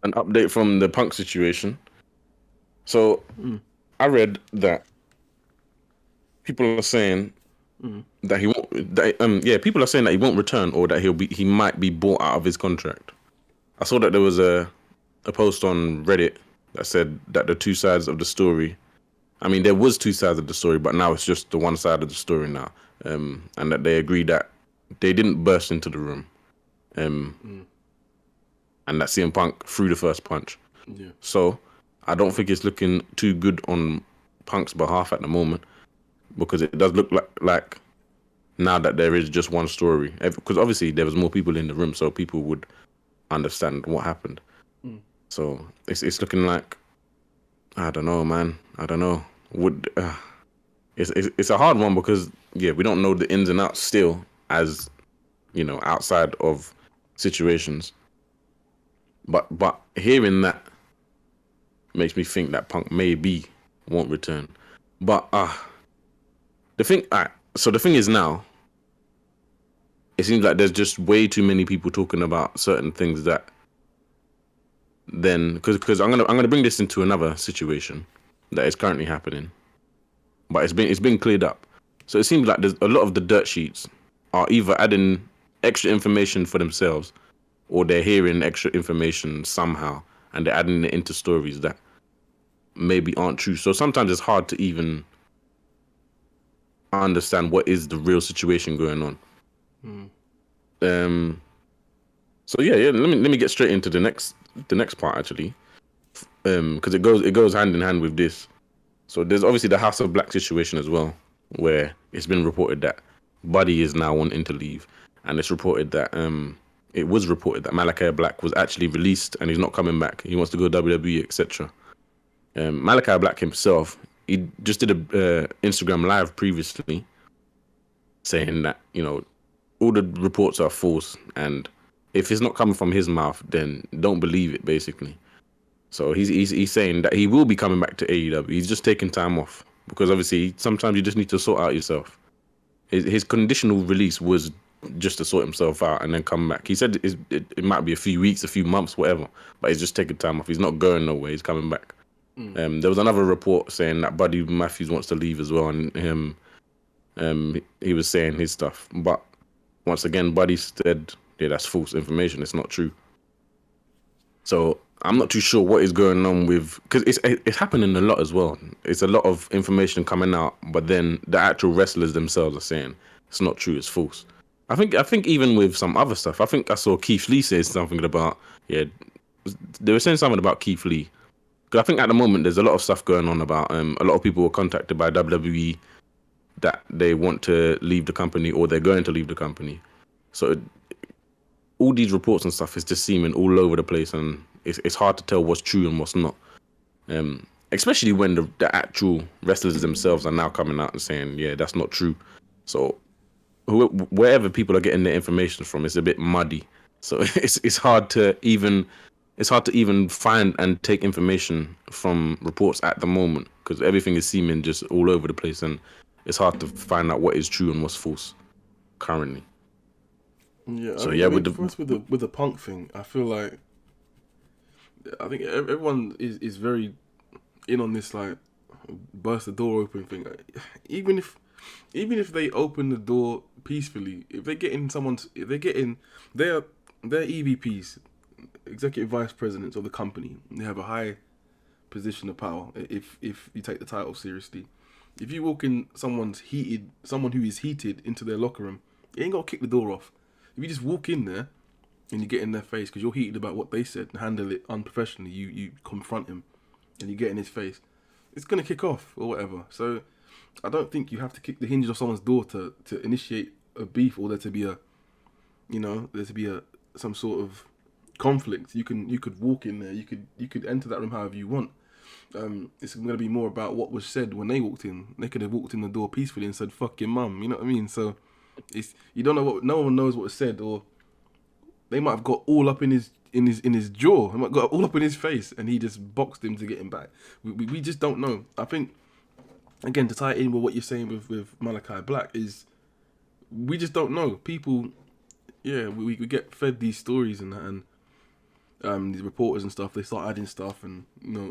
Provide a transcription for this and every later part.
an update from the Punk situation. So Mm, I read that people are saying mm. that he won't. Yeah, people are saying that he won't return or that he might be bought out of his contract. I saw that there was a post on Reddit that said that the two sides of the story. I mean, there was two sides of the story, but now it's just the one side of the story now, and that they agree that they didn't burst into the room, um, Mm, and that CM Punk threw the first punch. yeah. So I don't think it's looking too good on Punk's behalf at the moment because it does look like now that there is just one story. Because obviously there was more people in the room, so people would understand what happened. Mm. So it's looking like I don't know, man. I don't know. Would it's a hard one because yeah, we don't know the ins and outs still as outside of situations. But hearing that makes me think that Punk maybe won't return. But the thing, so the thing is now, it seems like there's just way too many people talking about certain things that then because I'm gonna bring this into another situation that is currently happening, but it's been cleared up. So it seems like there's a lot of the dirt sheets are either adding extra information for themselves or they're hearing extra information somehow and they're adding it into stories that maybe aren't true. So sometimes it's hard to even understand what is the real situation going on. Mm. Um. So yeah. Let me get straight into the next part actually. Because it goes hand in hand with this. So there's obviously the House of Black situation as well, where it's been reported that Buddy is now wanting to leave, and it was reported that Malachi Black was actually released and he's not coming back. He wants to go WWE, etc. Malachi Black himself, he just did a Instagram live previously saying that all the reports are false, and if it's not coming from his mouth, then don't believe it, basically. So he's saying that he will be coming back to AEW. He's just taking time off because obviously sometimes you just need to sort out yourself. His conditional release was just to sort himself out and then come back. He said it might be a few weeks, a few months, whatever, but he's just taking time off. He's not going nowhere. He's coming back. Mm. There was another report saying that Buddy Matthews wants to leave as well, and he was saying his stuff. But once again, Buddy said, "Yeah, that's false information. It's not true." So I'm not too sure what is going on with because it's happening a lot as well. It's a lot of information coming out, but then the actual wrestlers themselves are saying it's not true. It's false. I think even with some other stuff, I think I saw Keith Lee say something about yeah, they were saying something about Keith Lee. Because I think at the moment there's a lot of stuff going on about a lot of people were contacted by WWE that they want to leave the company or they're going to leave the company. So all these reports and stuff is just seeming all over the place, and it's hard to tell what's true and what's not. Especially when the actual wrestlers themselves are now coming out and saying, yeah, that's not true. So wherever people are getting their information from, it's a bit muddy. So it's hard to even find and take information from reports at the moment because everything is seeming just all over the place, and it's hard to find out what is true and what's false currently. Yeah, I So think yeah, I with think the first with the punk thing, I feel like I think everyone is very in on this like burst the door open thing. Even if even if they open the door peacefully, if they get in someone's if they get in their their EVPs, executive vice presidents of the company, they have a high position of power. If you take the title seriously, if you walk in someone who is heated into their locker room, you ain't gotta kick the door off. If you just walk in there and you get in their face because you're heated about what they said and handle it unprofessionally, you confront him and you get in his face, it's gonna kick off or whatever. So I don't think you have to kick the hinges of someone's door to initiate a beef or there to be a there to be a some sort of conflict. You could walk in there, you could enter that room however you want. It's going to be more about what was said when they walked in. They could have walked in the door peacefully and said "fuck your mum," you know what I mean? So it's you don't know what no one knows what was said, or they might have got all up in his jaw. They might have got all up in his face, and he just boxed him to get him back. We just don't know. I think again to tie it in with what you're saying with Malachi Black is we just don't know. People, yeah, we get fed these stories and that, and these reporters and stuff, they start adding stuff, and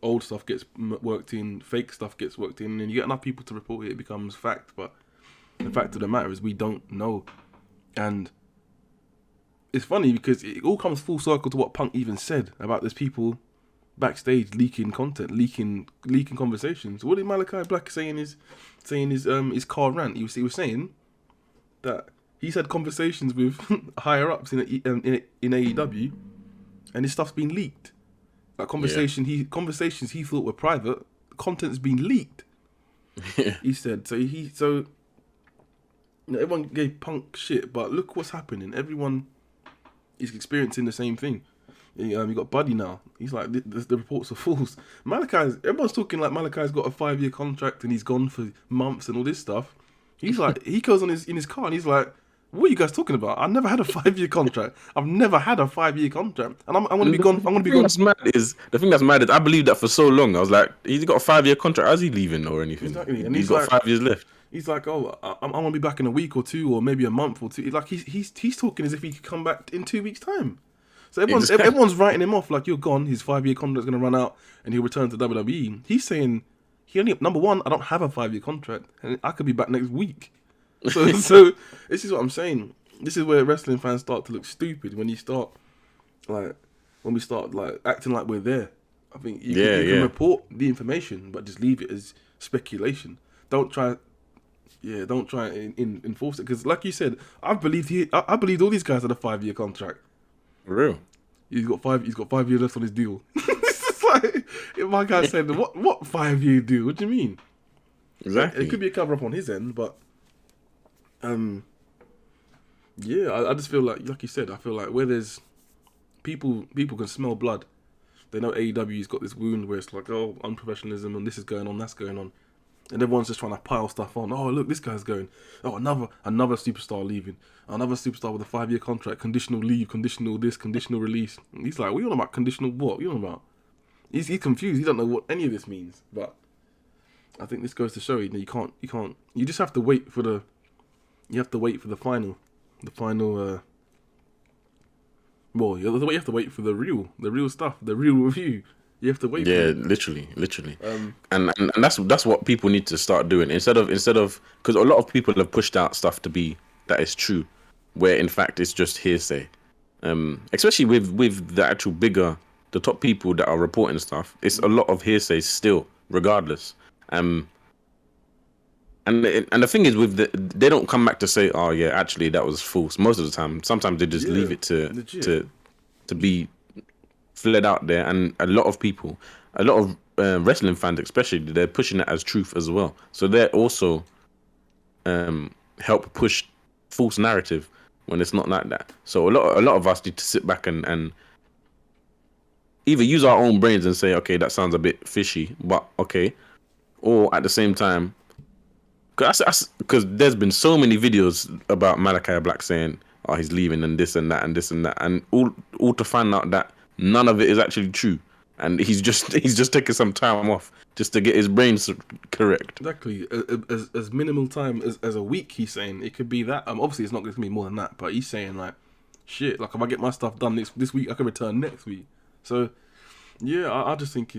old stuff gets worked in, fake stuff gets worked in, and you get enough people to report it, it becomes fact. But the fact of the matter is, we don't know, and it's funny because it all comes full circle to what Punk even said about there's people backstage leaking content, leaking conversations. What did Malachi Black say in his car rant? He was saying that he's had conversations with higher ups in AEW, and his stuff's been leaked. Like conversations he thought were private, content's been leaked. He said so. Everyone gave Punk shit, but look what's happening. Everyone is experiencing the same thing. You got Buddy now. He's like, the reports are false. Everyone's talking like Malachi's got a 5-year contract and he's gone for months and all this stuff. He's like, he goes in his car and he's like, what are you guys talking about? I never had a 5-year contract. I've never had a 5-year contract, and I'm gonna be gone. I'm gonna be gone. The thing that's mad is I believed that for so long. I was like, he's got a 5-year contract. How's he leaving or anything? Exactly, and he's got like, 5 years left. He's like, oh, I'm gonna be back in a week or two, or maybe a month or two. Like he's talking as if he could come back in 2 weeks' time. So everyone's writing him off like, you're gone. His 5-year contract's gonna run out, and he'll return to WWE. He's saying number one, I don't have a 5-year contract, and I could be back next week. So this is what I'm saying. This is where wrestling fans start to look stupid when we start acting like we're there. I think you can report the information, but just leave it as speculation. Don't try and enforce it, because like you said, I believed all these guys had a 5-year contract. For real. He's got 5 years left on his deal. It's just like, if my guy said, what 5-year deal? What do you mean? Exactly. It could be a cover up on his end, but I just feel like you said, I feel like where there's people can smell blood. They know AEW's got this wound where it's like, oh, unprofessionalism and this is going on, that's going on. And everyone's just trying to pile stuff on. Oh, look, this guy's going. Oh, another superstar leaving. Another superstar with a 5-year contract, conditional leave, conditional this, conditional release. And he's like, what are you on about? Conditional what? What are you on about? He's confused. He don't know what any of this means. But I think this goes to show you that you can't. You just have to wait for the. You have to wait for the final. Well, you have to wait for the real stuff, the real review. You have to wait. Yeah, literally. And that's what people need to start doing instead of because a lot of people have pushed out stuff to be that is true, where in fact it's just hearsay. Especially with the actual the top people that are reporting stuff, it's a lot of hearsay still, regardless. And the thing is they don't come back to say, oh yeah, actually that was false. Most of the time, sometimes they just leave it to be fled out there, and a lot of wrestling fans especially, they're pushing it as truth as well. So they're also help push false narrative when it's not like that. So a lot of us need to sit back and either use our own brains and say, okay, that sounds a bit fishy, but okay, or at the same time. Because there's been so many videos about Malachi Black saying, "Oh, he's leaving," and this and that and this and that, and all to find out that none of it is actually true, and he's just taking some time off just to get his brains correct. Exactly, as minimal time as a week. He's saying it could be that. Obviously it's not going to be more than that, but he's saying like, shit, like if I get my stuff done this week, I can return next week. So yeah, I just think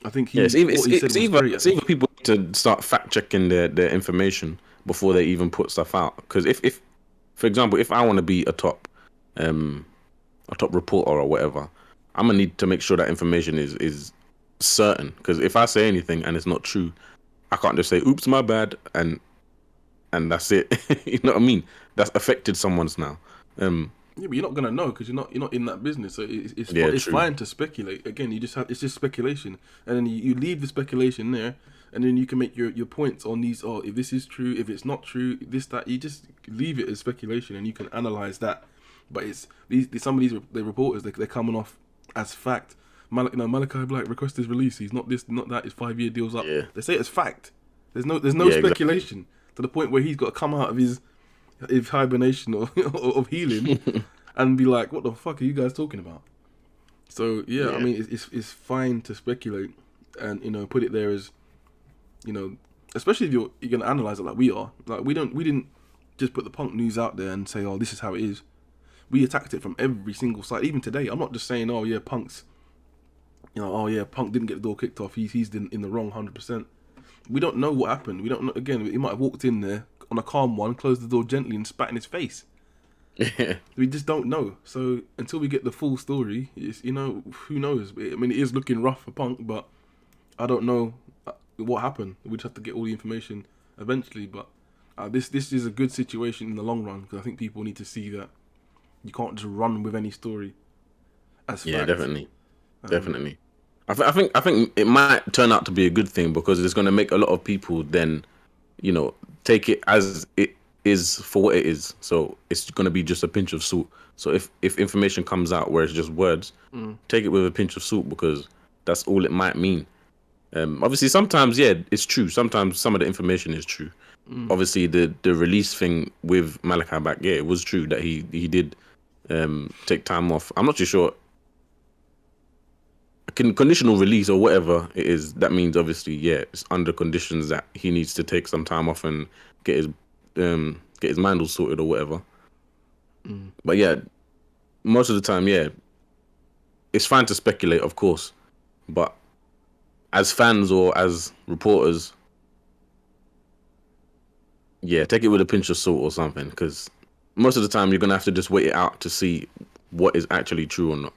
I think it's either people need to start fact checking their information before they even put stuff out. Because if, for example, if I want to be a top reporter or whatever, I'm gonna need to make sure that information is certain. Because if I say anything and it's not true, I can't just say, "Oops, my bad," and that's it. You know what I mean? That's affected someone's now. Yeah, but you're not gonna know because you're not in that business. So it's fine to speculate. Again, it's just speculation, and then you leave the speculation there, and then you can make your points on these. Oh, if this is true, if it's not true, this that. You just leave it as speculation, and you can analyze that. But it's some of these the reporters they're coming off as fact. Malachi Black requests his release. He's not this, not that. His 5-year deal's up. Yeah. They say it as fact. There's no speculation to the point where he's got to come out of his hibernation or of healing and be like, what the fuck are you guys talking about? So yeah. I mean it's fine to speculate and put it there as especially if you're gonna analyze it like we are. Like we didn't just put the Punk news out there and say, oh, this is how it is. we attacked it from every single side. Even today, I'm not just saying, oh yeah, Punk's, oh yeah, Punk didn't get the door kicked off. He's in the wrong 100%. We don't know what happened. We don't know. Again, he might have walked in there on a calm one, closed the door gently, and spat in his face. We just don't know. So until we get the full story, it's, who knows? I mean, it is looking rough for Punk, but I don't know what happened. We just have to get all the information eventually. But this is a good situation in the long run, because I think people need to see that you can't just run with any story as fact. Yeah, definitely. I think it might turn out to be a good thing, because it's going to make a lot of people then, take it as it is for what it is. So it's going to be just a pinch of salt. So if information comes out where it's just words, take it with a pinch of salt, because that's all it might mean. Obviously, sometimes, yeah, it's true. Sometimes some of the information is true. Obviously, the release thing with Malachi back, yeah, it was true that he did take time off. I'm not too sure. Conditional release or whatever it is, that means obviously, yeah, it's under conditions that he needs to take some time off and get his mind all sorted or whatever. But yeah, most of the time, yeah, it's fine to speculate, of course, but as fans or as reporters, yeah, take it with a pinch of salt or something, because most of the time you're gonna have to just wait it out to see what is actually true or not.